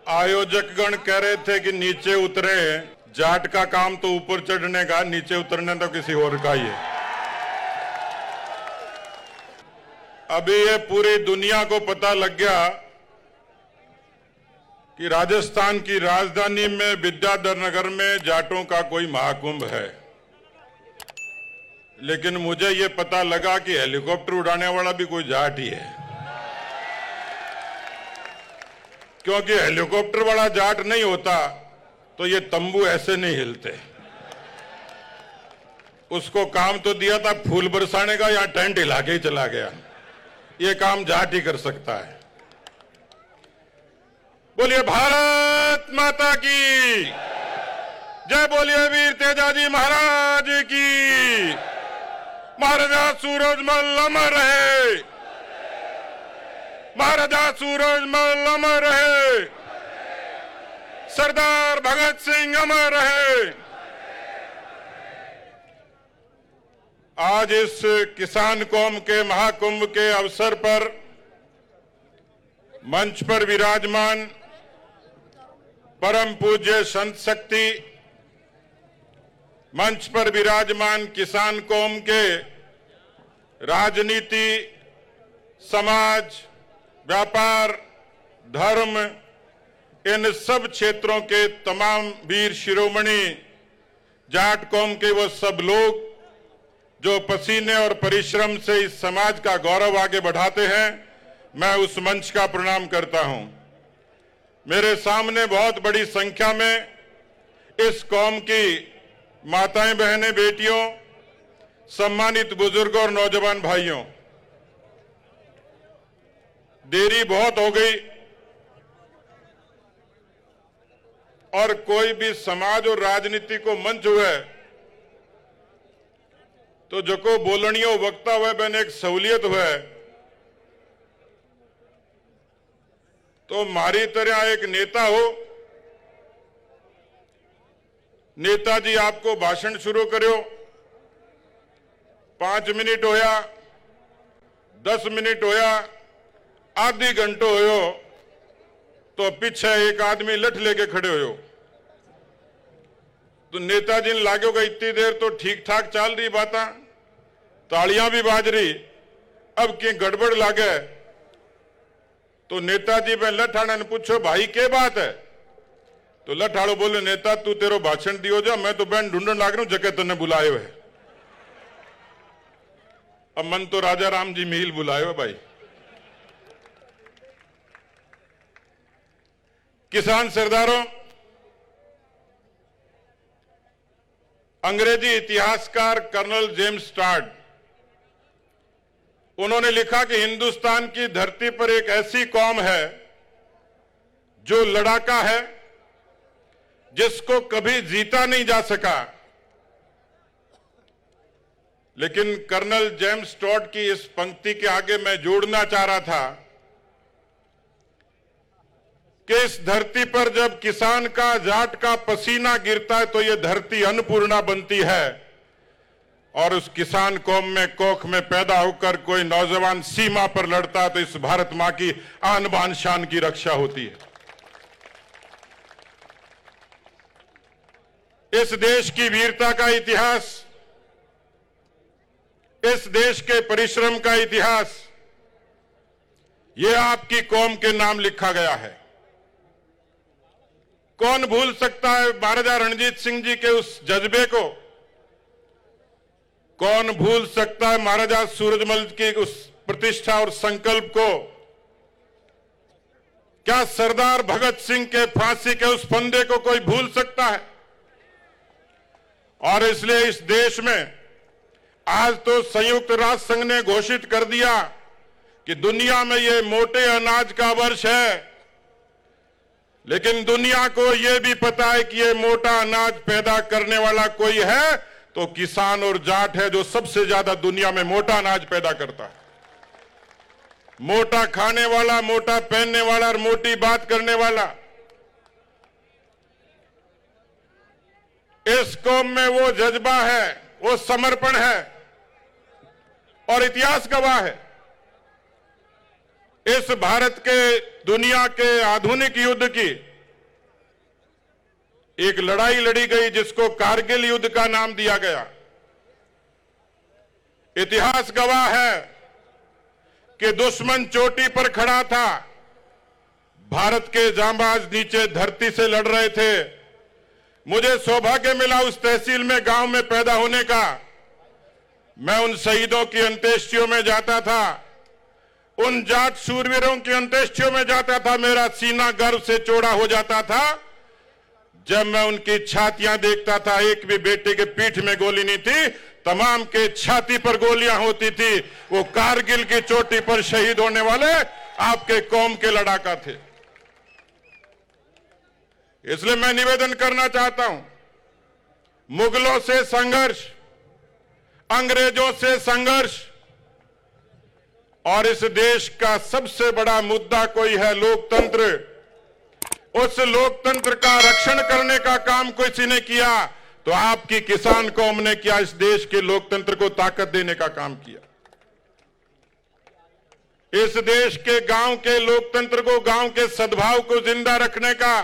आयोजकगण कह रहे थे कि नीचे उतरे, जाट का काम तो ऊपर चढ़ने का, नीचे उतरने तो किसी और का ही है। अभी ये पूरी दुनिया को पता लग गया कि राजस्थान की राजधानी में विद्याधर नगर में जाटों का कोई महाकुंभ है, लेकिन मुझे ये पता लगा कि हेलीकॉप्टर उड़ाने वाला भी कोई जाट ही है, क्योंकि हेलीकॉप्टर वाला जाट नहीं होता तो ये तंबू ऐसे नहीं हिलते। उसको काम तो दिया था फूल बरसाने का, या टेंट हिला के ही चला गया। ये काम जाट ही कर सकता है। बोलिए भारत माता की जय, बोलिए वीर तेजाजी महाराज की। महाराजा सूरजमल अमर रहे, महाराजा सूरजमल अमर रहे, सरदार भगत सिंह अमर रहे। आज इस किसान कौम के महाकुंभ के अवसर पर मंच पर विराजमान परम पूज्य संत शक्ति, मंच पर विराजमान किसान कौम के राजनीति, समाज, व्यापार, धर्म, इन सब क्षेत्रों के तमाम वीर शिरोमणि जाट कौम के वो सब लोग जो पसीने और परिश्रम से इस समाज का गौरव आगे बढ़ाते हैं, मैं उस मंच का प्रणाम करता हूं। मेरे सामने बहुत बड़ी संख्या में इस कौम की माताएं, बहनें, बेटियों, सम्मानित बुजुर्गों और नौजवान भाइयों, देरी बहुत हो गई और कोई भी समाज और राजनीति को मंच हुए तो जको बोलनियो वक्ता हुए बने एक सहूलियत हुए, तो मारी तरह एक नेता हो, नेताजी आपको भाषण शुरू करो, 5 मिनट होया, 10 मिनट होया, आधी घंटो होयो, तो पीछे एक आदमी लठ लेके खड़े हो, तो नेताजी ने लागोगा इतनी देर तो ठीक ठाक चल रही बात, तालियां भी बाज रही, अब की गड़बड़ लागे, तो नेताजी पे लठाड़ा ने पूछो भाई क्या बात है, तो लठाड़ो बोले नेता तू तेरो भाषण दियो जा, मैं तो बहन ढूंढन लाग रहा हूं जगह तने बुलायो है। अब मन तो राजा राम जी मील बुलायो भाई। किसान सरदारों, अंग्रेजी इतिहासकार कर्नल जेम्स टॉड, उन्होंने लिखा कि हिंदुस्तान की धरती पर एक ऐसी कौम है जो लड़ाका है, जिसको कभी जीता नहीं जा सका। लेकिन कर्नल जेम्स टॉड की इस पंक्ति के आगे मैं जोड़ना चाह रहा था कि इस धरती पर जब किसान का, जाट का पसीना गिरता है तो ये धरती अन्नपूर्णा बनती है, और उस किसान कौम में, कोख में पैदा होकर कोई नौजवान सीमा पर लड़ता है तो इस भारत मां की आन बान शान की रक्षा होती है। इस देश की वीरता का इतिहास, इस देश के परिश्रम का इतिहास, यह आपकी कौम के नाम लिखा गया है। कौन भूल सकता है महाराजा रणजीत सिंह जी के उस जज्बे को? कौन भूल सकता है महाराजा सूरजमल की उस प्रतिष्ठा और संकल्प को? क्या सरदार भगत सिंह के फांसी के उस फंदे को कोई भूल सकता है? और इसलिए इस देश में आज तो संयुक्त राष्ट्र संघ ने घोषित कर दिया कि दुनिया में ये मोटे अनाज का वर्ष है, लेकिन दुनिया को यह भी पता है कि ये मोटा अनाज पैदा करने वाला कोई है तो किसान और जाट है, जो सबसे ज्यादा दुनिया में मोटा अनाज पैदा करता है। मोटा खाने वाला, मोटा पहनने वाला और मोटी बात करने वाला। इस कौम में वो जज्बा है, वो समर्पण है, और इतिहास गवाह है। इस भारत के, दुनिया के आधुनिक युद्ध की एक लड़ाई लड़ी गई जिसको कारगिल युद्ध का नाम दिया गया। इतिहास गवाह है कि दुश्मन चोटी पर खड़ा था, भारत के जांबाज नीचे धरती से लड़ रहे थे। मुझे सौभाग्य मिला उस तहसील में, गांव में पैदा होने का। मैं उन शहीदों की अंत्येष्टियों में जाता था, उन जाट शूरवीरों की अंत्येष्टियों में जाता था। मेरा सीना गर्व से चौड़ा हो जाता था जब मैं उनकी छातियां देखता था। एक भी बेटे के पीठ में गोली नहीं थी, तमाम के छाती पर गोलियां होती थी। वो कारगिल की चोटी पर शहीद होने वाले आपके कौम के लड़ाका थे। इसलिए मैं निवेदन करना चाहता हूं, मुगलों से संघर्ष, अंग्रेजों से संघर्ष, और इस देश का सबसे बड़ा मुद्दा कोई है लोकतंत्र। उस लोकतंत्र का रक्षण करने का काम किसी ने किया तो आपकी किसान कौम ने किया। इस देश के लोकतंत्र को ताकत देने का काम किया। इस देश के गांव के लोकतंत्र को, गांव के सद्भाव को जिंदा रखने का,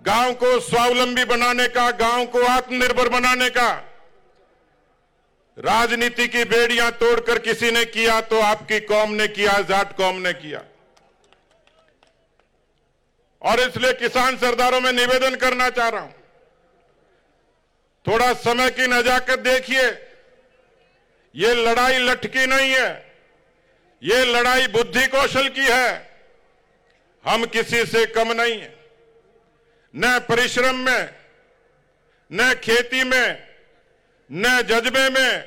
गांव को स्वावलंबी बनाने का, गांव को आत्मनिर्भर बनाने का राजनीति की बेड़ियां तोड़कर किसी ने किया तो आपकी कौम ने किया, जाट कौम ने किया। और इसलिए किसान सरदारों में निवेदन करना चाह रहा हूं, थोड़ा समय की नजाकत देखिए। ये लड़ाई लटकी नहीं है, ये लड़ाई बुद्धि कौशल की है। हम किसी से कम नहीं है, न परिश्रम में, न खेती में, न जज्बे में,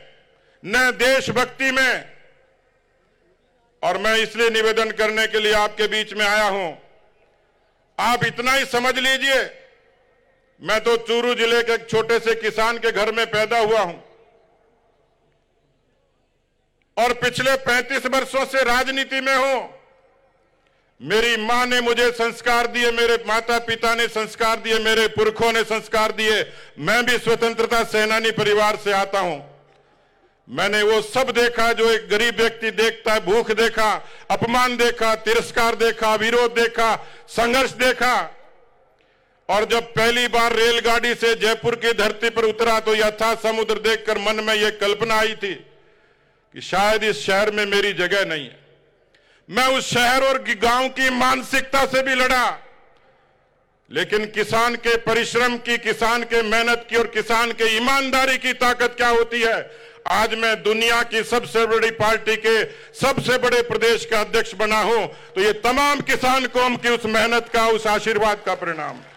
न देशभक्ति में। और मैं इसलिए निवेदन करने के लिए आपके बीच में आया हूं, आप इतना ही समझ लीजिए, मैं तो चूरू जिले के एक छोटे से किसान के घर में पैदा हुआ हूं और पिछले 35 वर्षों से राजनीति में हूं। मेरी मां ने मुझे संस्कार दिए, मेरे माता पिता ने संस्कार दिए, मेरे पुरखों ने संस्कार दिए। मैं भी स्वतंत्रता सेनानी परिवार से आता हूं। मैंने वो सब देखा जो एक गरीब व्यक्ति देखता है। भूख देखा, अपमान देखा, तिरस्कार देखा, विरोध देखा, संघर्ष देखा। और जब पहली बार रेलगाड़ी से जयपुर की धरती पर उतरा तो यथा समुद्र देखकर मन में यह कल्पना आई थी कि शायद इस शहर में मेरी जगह नहीं है। मैं उस शहर और गांव की मानसिकता से भी लड़ा, लेकिन किसान के परिश्रम की, किसान के मेहनत की और किसान के ईमानदारी की ताकत क्या होती है, आज मैं दुनिया की सबसे बड़ी पार्टी के सबसे बड़े प्रदेश का अध्यक्ष बना हूं तो ये तमाम किसान कौम की उस मेहनत का, उस आशीर्वाद का परिणाम है।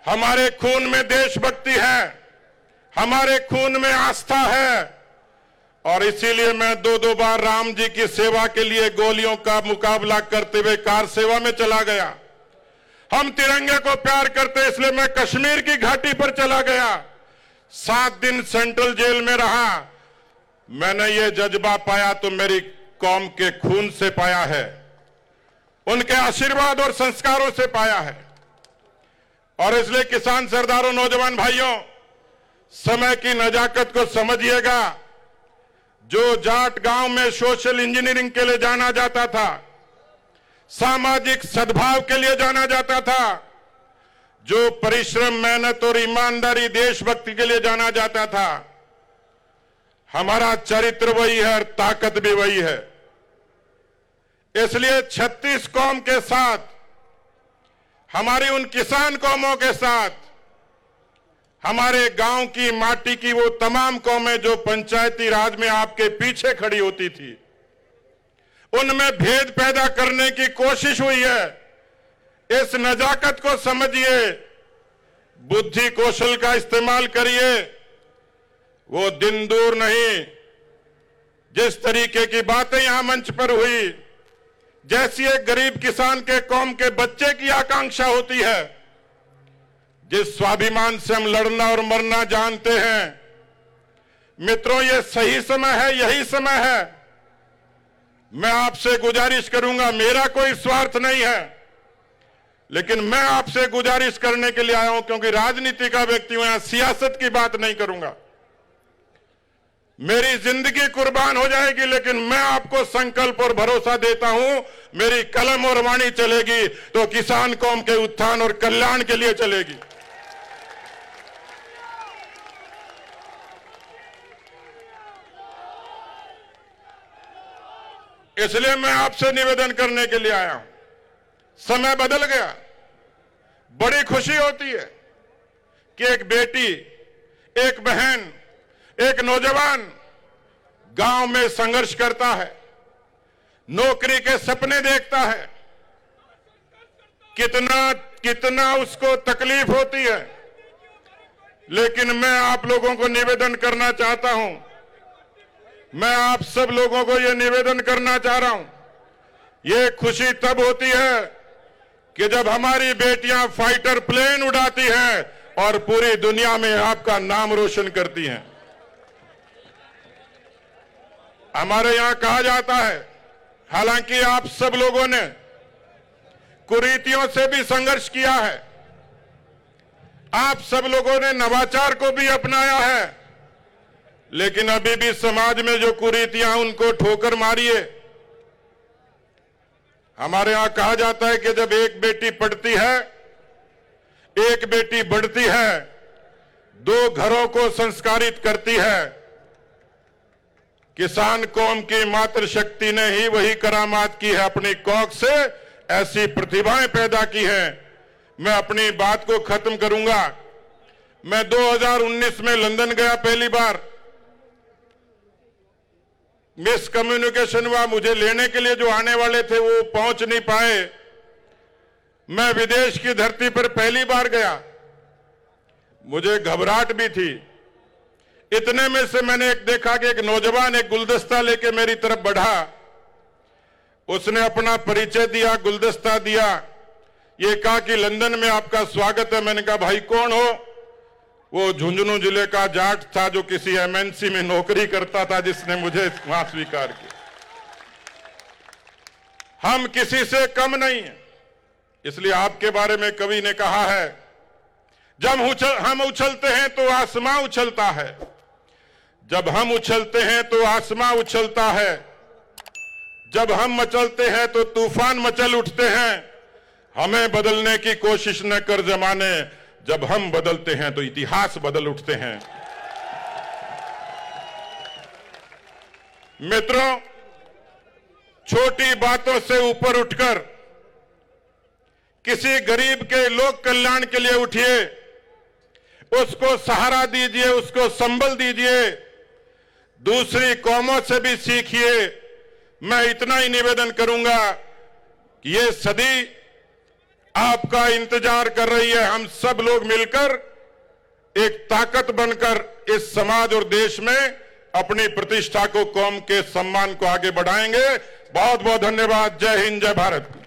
हमारे खून में देशभक्ति है, हमारे खून में आस्था है, और इसीलिए मैं 2-2 बार राम जी की सेवा के लिए गोलियों का मुकाबला करते हुए कार सेवा में चला गया। हम तिरंगे को प्यार करते इसलिए मैं कश्मीर की घाटी पर चला गया। 7 दिन सेंट्रल जेल में रहा। मैंने ये जज्बा पाया तो मेरी कौम के खून से पाया है, उनके आशीर्वाद और संस्कारों से पाया है। और इसलिए किसान सरदारों, नौजवान भाइयों, समय की नजाकत को समझिएगा। जो जाट गांव में सोशल इंजीनियरिंग के लिए जाना जाता था, सामाजिक सद्भाव के लिए जाना जाता था, जो परिश्रम, मेहनत और ईमानदारी, देशभक्ति के लिए जाना जाता था, हमारा चरित्र वही है और ताकत भी वही है। इसलिए 36 कौम के साथ, हमारी उन किसान कौमों के साथ, हमारे गांव की माटी की वो तमाम कौमें जो पंचायती राज में आपके पीछे खड़ी होती थी, उनमें भेद पैदा करने की कोशिश हुई है। इस नजाकत को समझिए, बुद्धि कौशल का इस्तेमाल करिए। वो दिन दूर नहीं, जिस तरीके की बातें यहां मंच पर हुई, जैसी एक गरीब किसान के कौम के बच्चे की आकांक्षा होती है, जिस स्वाभिमान से हम लड़ना और मरना जानते हैं, मित्रों, ये सही समय है, यही समय है। मैं आपसे गुजारिश करूंगा, मेरा कोई स्वार्थ नहीं है, लेकिन मैं आपसे गुजारिश करने के लिए आया हूं, क्योंकि राजनीति का व्यक्ति हूं, यहां सियासत की बात नहीं करूंगा। मेरी जिंदगी कुर्बान हो जाएगी, लेकिन मैं आपको संकल्प और भरोसा देता हूं, मेरी कलम और वाणी चलेगी तो किसान कौम के उत्थान और कल्याण के लिए चलेगी। इसलिए मैं आपसे निवेदन करने के लिए आया हूं। समय बदल गया। बड़ी खुशी होती है कि एक बेटी, एक बहन, एक नौजवान गांव में संघर्ष करता है, नौकरी के सपने देखता है, कितना उसको तकलीफ होती है। लेकिन मैं आप लोगों को निवेदन करना चाहता हूं, मैं आप सब लोगों को यह निवेदन करना चाह रहा हूं, यह खुशी तब होती है कि जब हमारी बेटियां फाइटर प्लेन उड़ाती हैं और पूरी दुनिया में आपका नाम रोशन करती हैं। हमारे यहां कहा जाता है, हालांकि आप सब लोगों ने कुरीतियों से भी संघर्ष किया है, आप सब लोगों ने नवाचार को भी अपनाया है, लेकिन अभी भी समाज में जो कुरीतियां उनको ठोकर मारिए। हमारे यहां कहा जाता है कि जब एक बेटी पढ़ती है, एक बेटी बढ़ती है, दो घरों को संस्कारित करती है। किसान कौम की मातृशक्ति ने ही वही करामात की है, अपनी कौख से ऐसी प्रतिभाएं पैदा की हैं। मैं अपनी बात को खत्म करूंगा। मैं 2019 में लंदन गया पहली बार, मिस कम्युनिकेशन हुआ, मुझे लेने के लिए जो आने वाले थे वो पहुंच नहीं पाए। मैं विदेश की धरती पर पहली बार गया, मुझे घबराहट भी थी। इतने में से मैंने एक देखा कि एक नौजवान एक गुलदस्ता लेके मेरी तरफ बढ़ा। उसने अपना परिचय दिया, गुलदस्ता दिया, ये कहा कि लंदन में आपका स्वागत है। मैंने कहा भाई कौन हो? वो झुंझुनू जिले का जाट था जो किसी एमएनसी में नौकरी करता था, जिसने मुझे वहां स्वीकार किया। हम किसी से कम नहीं है, इसलिए आपके बारे में कवि ने कहा है, जब हम उछलते हैं तो आसमां उछलता है, जब हम उछलते हैं तो आसमां उछलता है, जब हम मचलते हैं तो तूफान मचल उठते हैं। हमें बदलने की कोशिश न कर जमाने, जब हम बदलते हैं तो इतिहास बदल उठते हैं। मित्रों, छोटी बातों से ऊपर उठकर किसी गरीब के लोक कल्याण के लिए उठिए, उसको सहारा दीजिए, उसको संबल दीजिए, दूसरी कौमों से भी सीखिए। मैं इतना ही निवेदन करूंगा कि ये सदी आपका इंतजार कर रही है। हम सब लोग मिलकर एक ताकत बनकर इस समाज और देश में अपनी प्रतिष्ठा को, कौम के सम्मान को आगे बढ़ाएंगे। बहुत बहुत धन्यवाद। जय हिंद, जय भारत।